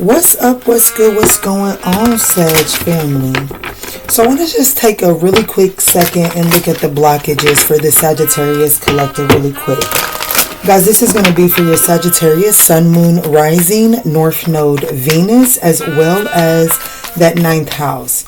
What's up? What's good? What's going on, Sag family? So I want to just take a really quick second and look at the blockages for the Sagittarius collective really quick. Guys, this is going to be for your Sagittarius, Sun, Moon, Rising, North Node, Venus, as well as that 9th house.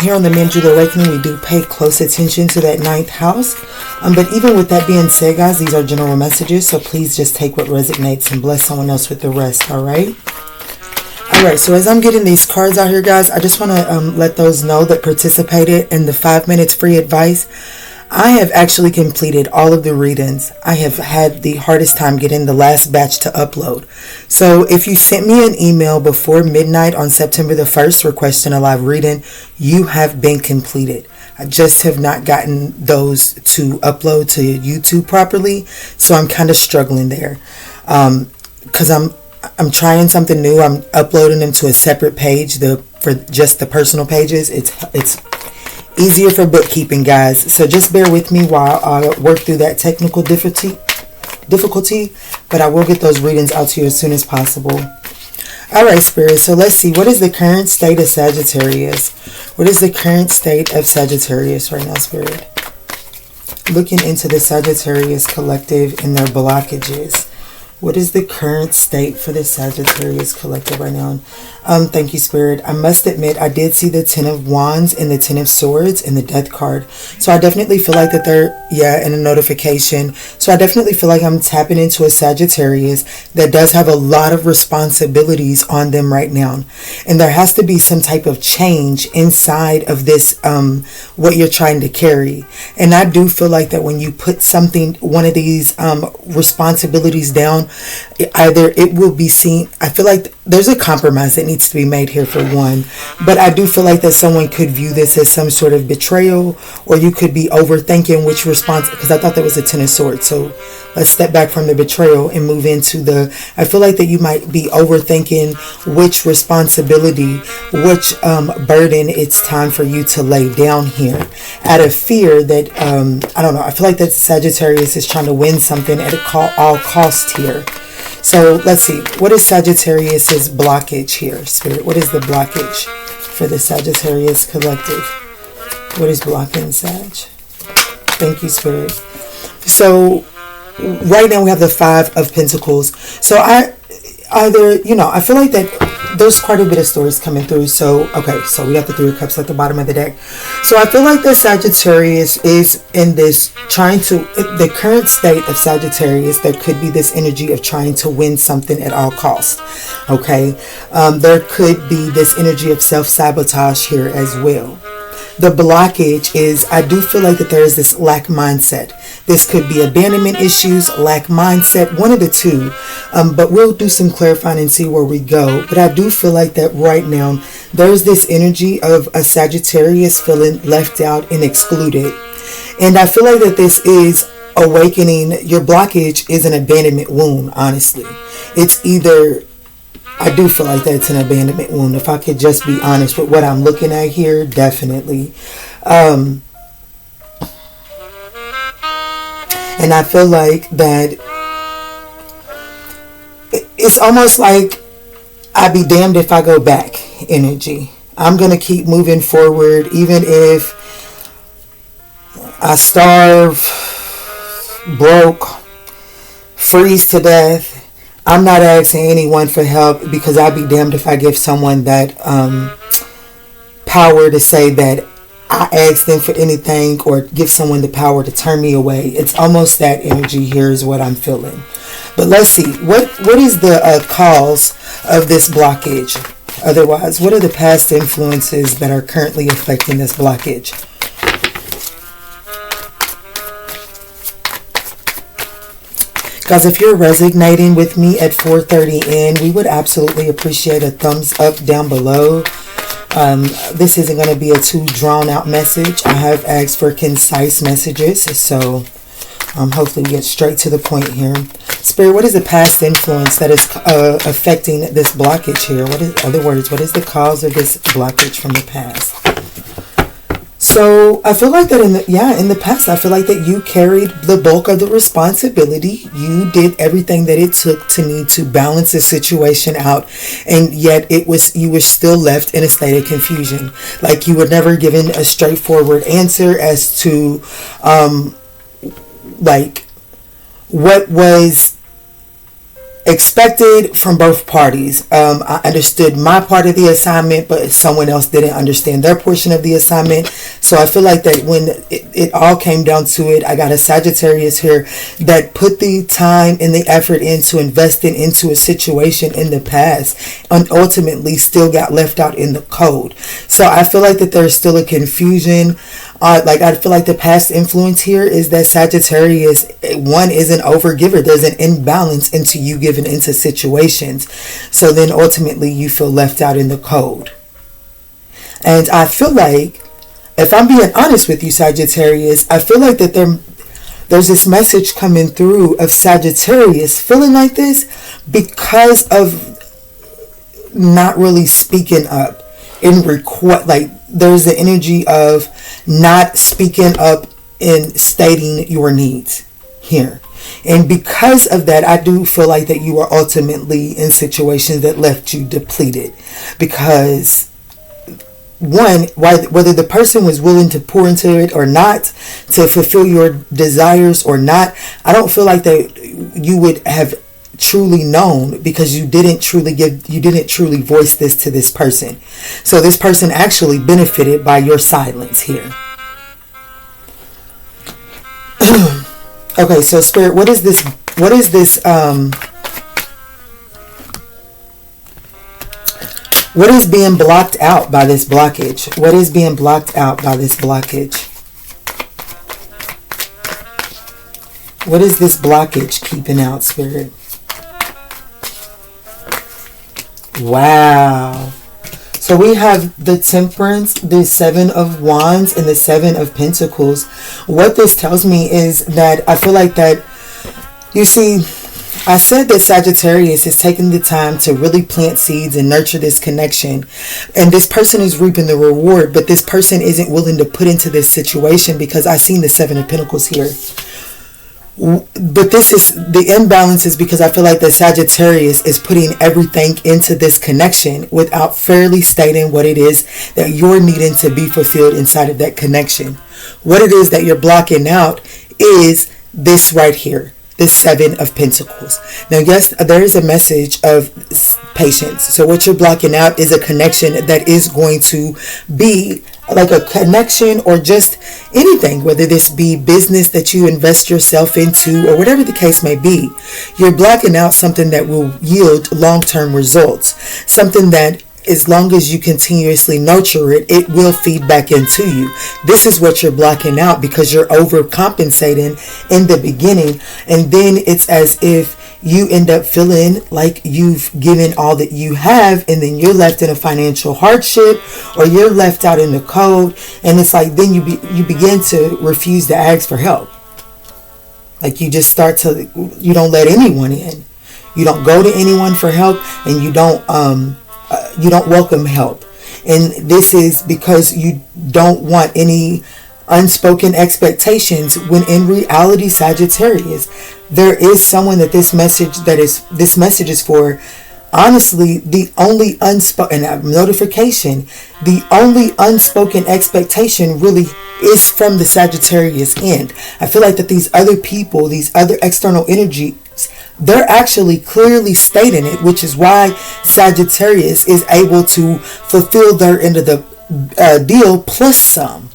Here on the ManjulaAwakening, we do pay close attention to that 9th house. But even with that being said, guys, these are general messages, so please just take what resonates and bless someone else with the rest, all right? All right, so as I'm getting these cards out here, guys, I just want to let those know that participated in the 5 minutes free advice. I have actually completed all of the readings. I have had the hardest time getting the last batch to upload. So if you sent me an email before midnight on September the 1st requesting a live reading, you have been completed. I just have not gotten those to upload to YouTube properly. So I'm kind of struggling there. Because I'm trying something new. I'm uploading them to a separate page for just the personal pages. It's easier for bookkeeping, guys. So just bear with me while I work through that technical difficulty. But I will get those readings out to you as soon as possible. All right, Spirit. So let's see. What is the current state of Sagittarius? What is the current state of Sagittarius right now, Spirit? Looking into the Sagittarius collective and their blockages. What is the current state for the Sagittarius collective right now? Thank you, Spirit. I must admit, I did see the 10 of Wands and the 10 of Swords and the Death card. So I definitely feel like that they're, in a notification. So I definitely feel like I'm tapping into a Sagittarius that does have a lot of responsibilities on them right now. And there has to be some type of change inside of this, what you're trying to carry. And I do feel like that when you put one of these responsibilities down, either it will be seen, I feel like there's a compromise that needs to be made here for one, but I do feel like that someone could view this as some sort of betrayal, or you could be overthinking which response, because I thought that was a 10 of Swords. So let's step back from the betrayal and move into I feel like that you might be overthinking which responsibility, which burden it's time for you to lay down here, out of fear that, I don't know, I feel like that Sagittarius is trying to win something at all cost here. So let's see. What is Sagittarius's blockage here, Spirit? What is the blockage for the Sagittarius collective? What is blocking Sag? Thank you, Spirit. So right now we have the 5 of Pentacles. So I feel like that there's quite a bit of stories coming through. So, okay, so we got the 3 of Cups at the bottom of the deck. So I feel like the Sagittarius is in this the current state of Sagittarius, there could be this energy of trying to win something at all costs. Okay. There could be this energy of self-sabotage here as well. The blockage is, I do feel like that there is this lack mindset. This could be abandonment issues, lack mindset, one of the two. But we'll do some clarifying and see where we go. But I do feel like that right now, there's this energy of a Sagittarius feeling left out and excluded. And I feel like that this is awakening. Your blockage is an abandonment wound, honestly. It's either, I do feel like that's an abandonment wound. If I could just be honest with what I'm looking at here, definitely. And I feel like that it's almost like I'd be damned if I go back energy. I'm going to keep moving forward, even if I starve, broke, freeze to death. I'm not asking anyone for help, because I'd be damned if I give someone that power to say that I asked them for anything, or give someone the power to turn me away. It's almost that energy here is what I'm feeling. But let's see. What is the cause of this blockage? Otherwise, what are the past influences that are currently affecting this blockage? Guys, if you're resonating with me at 4:30 in, we would absolutely appreciate a thumbs up down below. This isn't going to be a too drawn out message. I have asked for concise messages, so hopefully we get straight to the point here. Spirit, what is the past influence that is affecting this blockage here? What is the cause of this blockage from the past? So I feel like that in the past, I feel like that you carried the bulk of the responsibility. You did everything that it took to need to balance the situation out, and yet you were still left in a state of confusion. Like you were never given a straightforward answer as to like what was expected from both parties. I understood my part of the assignment, but someone else didn't understand their portion of the assignment. So I feel like that when it all came down to it, I got a Sagittarius here that put the time and the effort into investing into a situation in the past and ultimately still got left out in the cold. So I feel like that there's still a confusion. Like I feel like the past influence here is that Sagittarius, one, is an overgiver. There's an imbalance into you giving into situations. So then ultimately you feel left out in the cold. And I feel like, if I'm being honest with you, Sagittarius, I feel like that there's this message coming through of Sagittarius feeling like this because of not really speaking up in like there's the energy of not speaking up and stating your needs here. And because of that, I do feel like that you are ultimately in situations that left you depleted. Because one, whether the person was willing to pour into it or not, to fulfill your desires or not, I don't feel like that you would have truly known, because you didn't truly voice this to this person. So this person actually benefited by your silence here. Okay, so Spirit, what is this what is being blocked out by this blockage? What is being blocked out by this blockage? What is this blockage keeping out, Spirit? Wow. So we have the Temperance, the Seven of Wands, and the Seven of Pentacles. What this tells me is that I feel like that, you see, I said that Sagittarius is taking the time to really plant seeds and nurture this connection. And this person is reaping the reward, but this person isn't willing to put into this situation, because I've seen the Seven of Pentacles here. But this is the imbalance, is because I feel like the Sagittarius is putting everything into this connection without fairly stating what it is that you're needing to be fulfilled inside of that connection. What it is that you're blocking out is this right here, this Seven of Pentacles. Now, yes, there is a message of patience. So what you're blocking out is a connection that is going to be like a connection, or just anything, whether this be business that you invest yourself into or whatever the case may be. You're blocking out something that will yield long-term results, something that as long as you continuously nurture it, it will feed back into you. This is what you're blocking out, because you're overcompensating in the beginning, and then it's as if you end up feeling like you've given all that you have, and then you're left in a financial hardship, or you're left out in the cold, and it's like then you begin to refuse to ask for help. Like you just you don't let anyone in. You don't go to anyone for help, and you don't welcome help. And this is because you don't want any unspoken expectations, when in reality, Sagittarius, there is someone that this message is for. Honestly, the only unspoken notification, the only unspoken expectation really is from the Sagittarius end. I feel like that these other people, these other external energies, they're actually clearly stating it, which is why Sagittarius is able to fulfill their end of the deal plus some.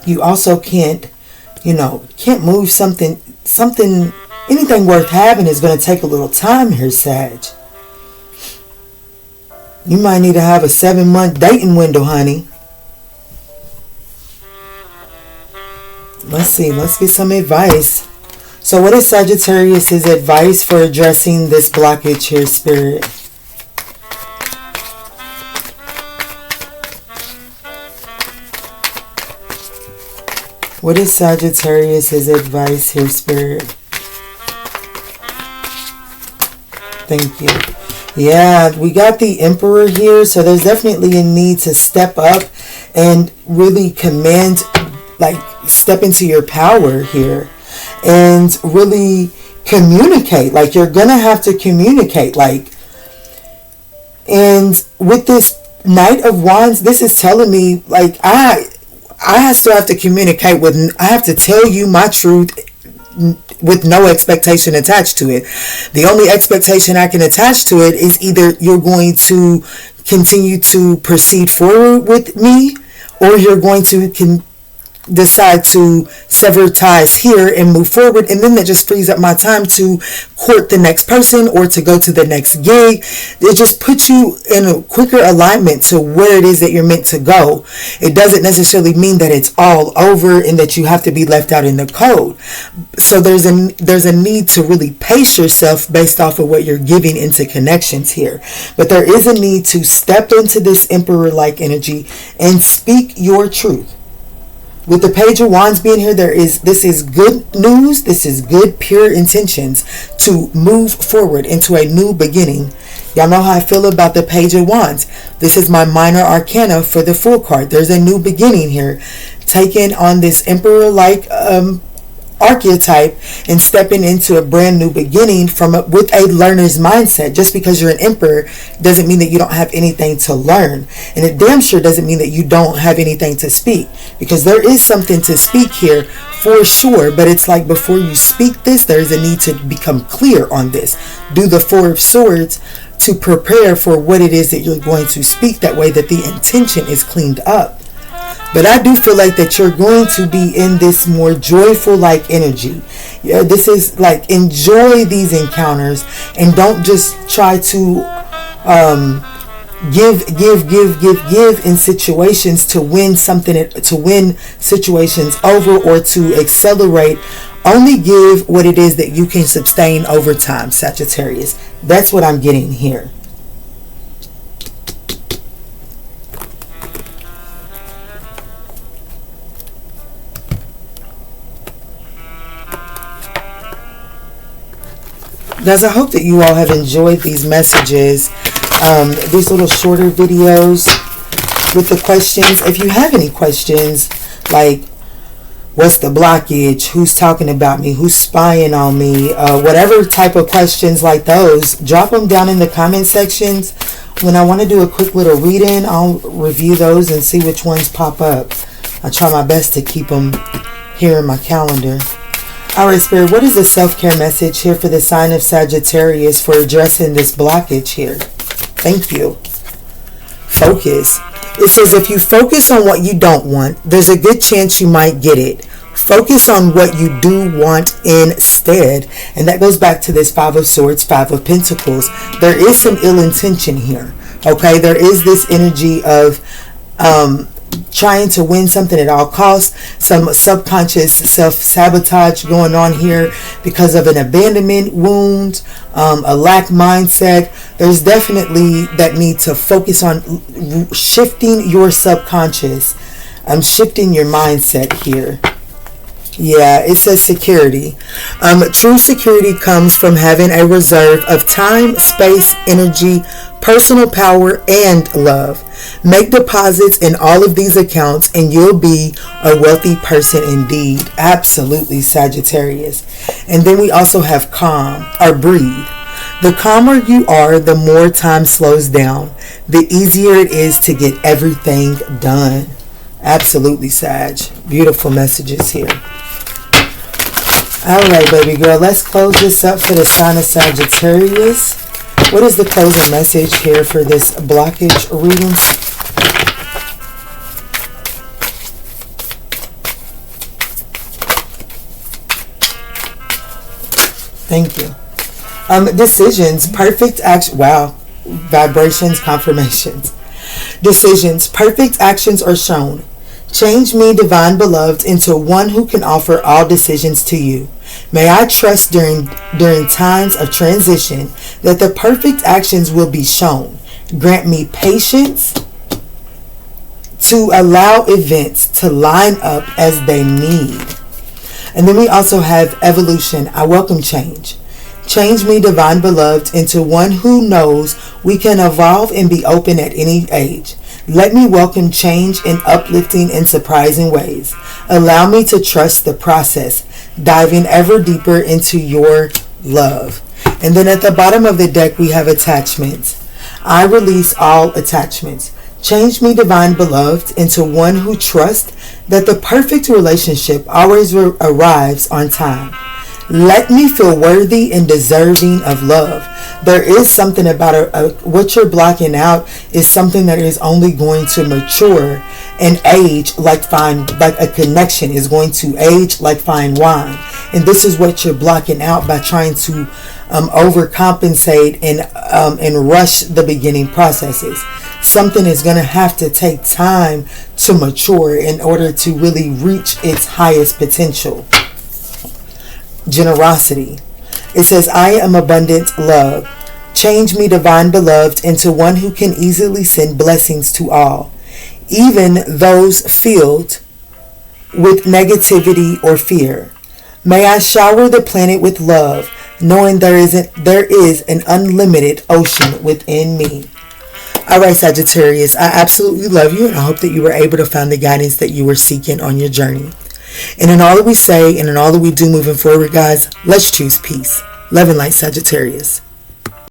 You also can't move something, anything worth having is going to take a little time here, Sag. You might need to have a 7-month dating window, honey. Let's get some advice. So what is Sagittarius' advice for addressing this blockage here, Spirit? What is Sagittarius' advice here, Spirit? Thank you. Yeah, we got the Emperor here, so there's definitely a need to step up and really command, like, step into your power here and really communicate. Like, you're gonna have to communicate, like, and with this Knight of Wands, this is telling me, like, I still have to communicate with, I have to tell you my truth with no expectation attached to it. The only expectation I can attach to it is either you're going to continue to proceed forward with me, or you're going to decide to sever ties here and move forward, and then that just frees up my time to court the next person or to go to the next gig. It just puts you in a quicker alignment to where it is that you're meant to go. It doesn't necessarily mean that it's all over and that you have to be left out in the cold. So there's a need to really pace yourself based off of what you're giving into connections here. But there is a need to step into this Emperor-like energy and speak your truth. With the Page of Wands being here, this is good news. This is good, pure intentions to move forward into a new beginning. Y'all know how I feel about the Page of Wands. This is my minor arcana for the Fool card. There's a new beginning here. Taking on this Emperor-like archetype and stepping into a brand new beginning with a learner's mindset. Just because you're an Emperor doesn't mean that you don't have anything to learn, and it damn sure doesn't mean that you don't have anything to speak, because there is something to speak here for sure. But it's like, before you speak this, there's a need to become clear on this. Do the Four of Swords to prepare for what it is that you're going to speak, that way that the intention is cleaned up. But I do feel like that you're going to be in this more joyful like energy. Yeah, this is like, enjoy these encounters and don't just try to give in situations to win something, to win situations over, or to accelerate. Only give what it is that you can sustain over time, Sagittarius. That's what I'm getting here. Guys, I hope that you all have enjoyed these messages, these little shorter videos with the questions. If you have any questions, like, what's the blockage, who's talking about me, who's spying on me, whatever type of questions like those, drop them down in the comment sections. When I want to do a quick little reading, I'll review those and see which ones pop up. I try my best to keep them here in my calendar. Alright, Spirit, what is the self-care message here for the sign of Sagittarius for addressing this blockage here? Thank you. Focus. It says, if you focus on what you don't want, there's a good chance you might get it. Focus on what you do want instead. And that goes back to this Five of Swords, Five of Pentacles. There is some ill intention here. Okay, there is this energy of trying to win something at all costs, some subconscious self-sabotage going on here because of an abandonment wound, a lack mindset. There's definitely that need to focus on shifting your subconscious, shifting your mindset here. Yeah, it says security. True security comes from having a reserve of time, space, energy, personal power, and love. Make deposits in all of these accounts and you'll be a wealthy person indeed. Absolutely, Sagittarius. And then we also have calm, or breathe. The calmer you are, the more time slows down. The easier it is to get everything done. Absolutely, Sag. Beautiful messages here. Alright, baby girl, let's close this up for the sign of Sagittarius. What is the closing message here for this blockage reading? Thank you. Decisions, perfect action. Wow. Vibrations, confirmations. Decisions, perfect actions are shown. Change me, divine beloved, into one who can offer all decisions to you. May I trust during times of transition that the perfect actions will be shown. Grant me patience to allow events to line up as they need. And then we also have evolution. I welcome change. Change me, divine beloved, into one who knows we can evolve and be open at any age. Let me welcome change in uplifting and surprising ways. Allow me to trust the process, diving ever deeper into your love. And then at the bottom of the deck, we have attachments. I release all attachments. Change me, divine beloved, into one who trusts that the perfect relationship always arrives on time. Let me feel worthy and deserving of love. There is something about what you're blocking out is something that is only going to mature and age like a connection is going to age like fine wine. And this is what you're blocking out by trying to overcompensate and rush the beginning processes. Something is going to have to take time to mature in order to really reach its highest potential. Generosity. It says, I am abundant love. Change me, divine beloved, into one who can easily send blessings to all, even those filled with negativity or fear. May I shower the planet with love, knowing there is an unlimited ocean within me. All right, Sagittarius, I absolutely love you, and I hope that you were able to find the guidance that you were seeking on your journey. And in all that we say and in all that we do moving forward, guys, let's choose peace. Love and light, Sagittarius.